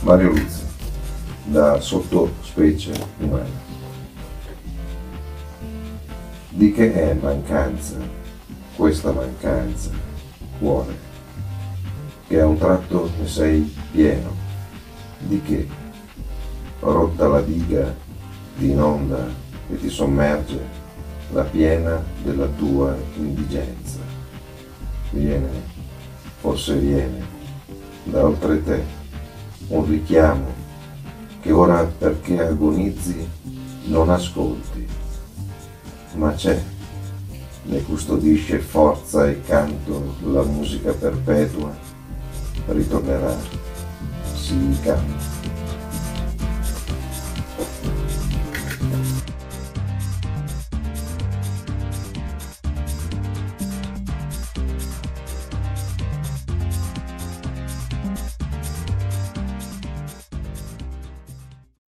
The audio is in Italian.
Mario Luzzi, da Sottospecie umana. Di che è mancanza, questa mancanza, cuore, che a un tratto ne sei pieno? Di che? Rotta la diga di inonda e ti sommerge la piena della tua indigenza. Viene, forse viene, da oltre te, un richiamo che ora perché agonizzi non ascolti, ma c'è, ne custodisce forza e canto la musica perpetua, ritornerà, si canta.